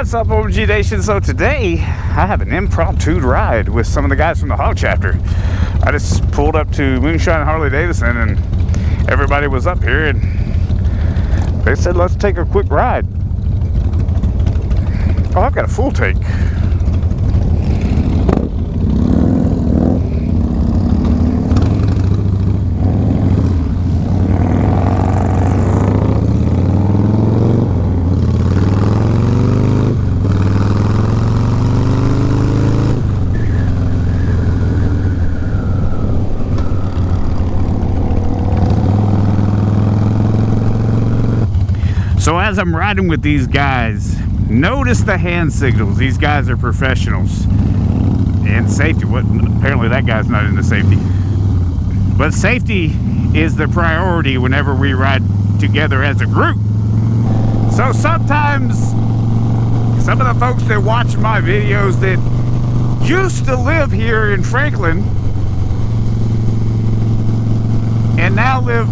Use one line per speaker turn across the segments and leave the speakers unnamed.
What's up, OMG Nation? So today I have an impromptu ride with some of the guys from the Hog Chapter. I just pulled up to Moonshine Harley-Davidson and everybody was up here and they said let's take a quick ride. Oh, I've got a full tank. So as I'm riding with these guys, notice the hand signals. These guys are professionals. And safety, apparently that guy's not into safety. But safety is the priority whenever we ride together as a group. So sometimes, some of the folks that watch my videos that used to live here in Franklin and now live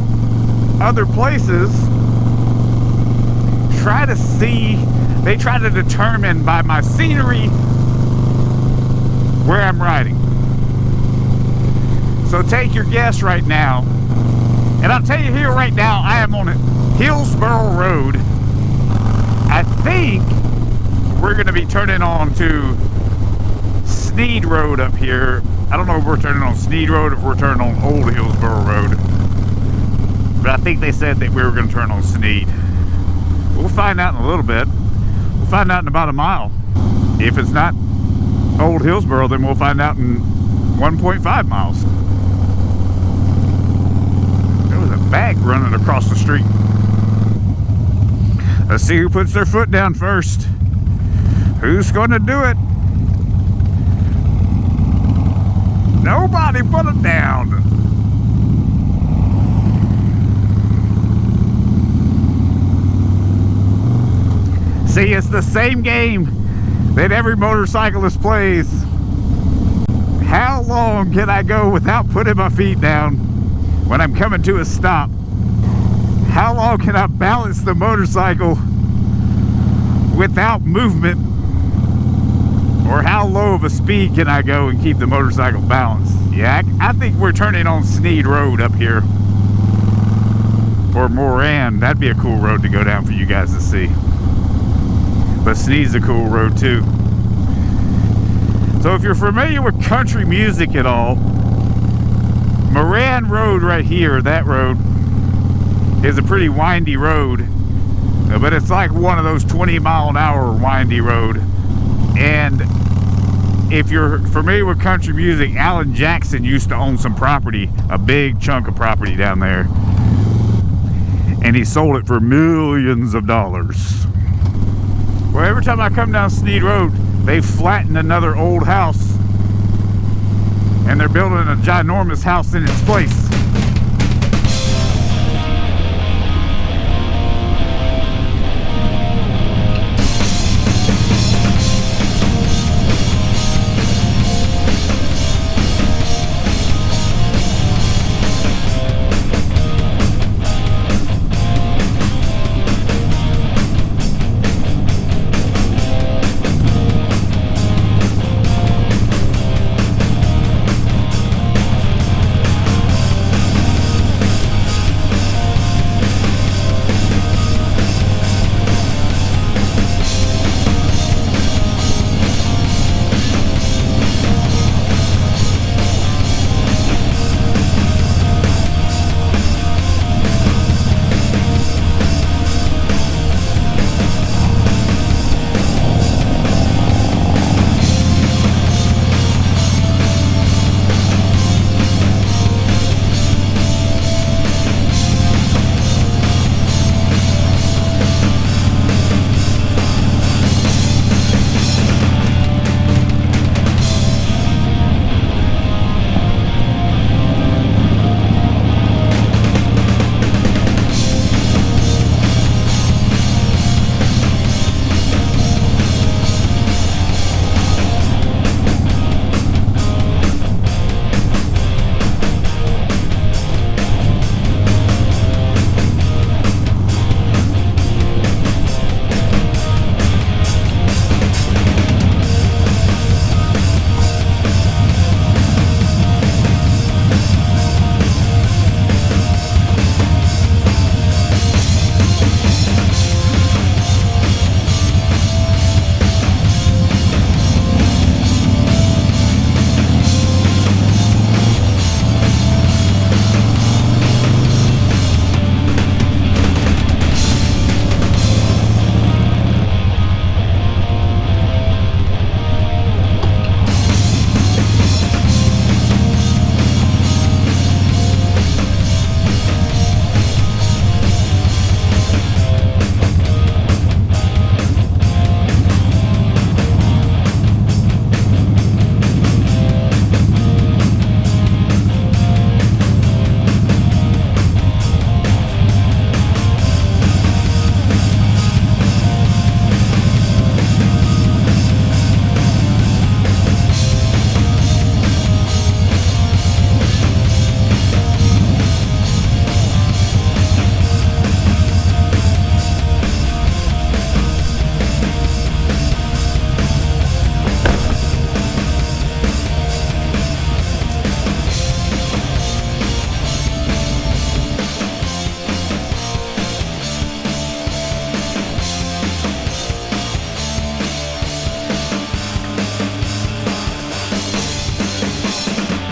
other places, they try to determine by my scenery where I'm riding. So take your guess right now. And I'll tell you here right now, I am on Hillsborough Road. I think we're going to be turning on to Sneed Road up here. I don't know if we're turning on Sneed Road or if we're turning on Old Hillsborough Road. But I think they said that we were going to turn on Sneed. We'll find out in a little bit. We'll find out in about a mile. If it's not Old Hillsborough, then we'll find out in 1.5 miles. There was a bag running across the street. Let's see who puts their foot down first. Who's going to do it? Nobody put it down. See, it's the same game that every motorcyclist plays. How long can I go without putting my feet down when I'm coming to a stop? How long can I balance the motorcycle without movement? Or how low of a speed can I go and keep the motorcycle balanced? Yeah, I think we're turning on Sneed Road up here. Or Moran. That'd be a cool road to go down for you guys to see. But Sneed's a cool road too. So if you're familiar with country music at all, Moran Road right here, that road, is a pretty windy road. But it's like one of those 20-mile-an-hour windy road. And if you're familiar with country music, Alan Jackson used to own some property, a big chunk of property down there. And he sold it for millions of dollars. Well, every time I come down Sneed Road, they flattened another old house. And they're building a ginormous house in its place.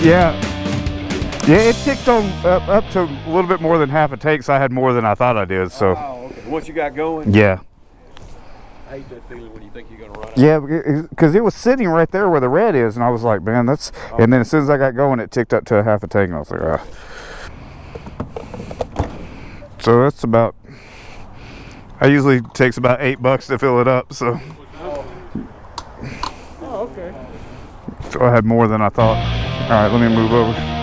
Yeah. Yeah, it ticked on up to a little bit more than half a tank, so I had more than I thought I did. So.
Oh, okay. Once you got going.
Yeah.
I hate that feeling when you think you're gonna run out.
Yeah, because it was sitting right there where the red is, and I was like, man, that's. Okay. And then as soon as I got going, it ticked up to a half a tank, and I was like, ah. So that's about. I usually takes about $8 to fill it up, so.
Oh, okay.
So I had more than I thought. All right, let me move over.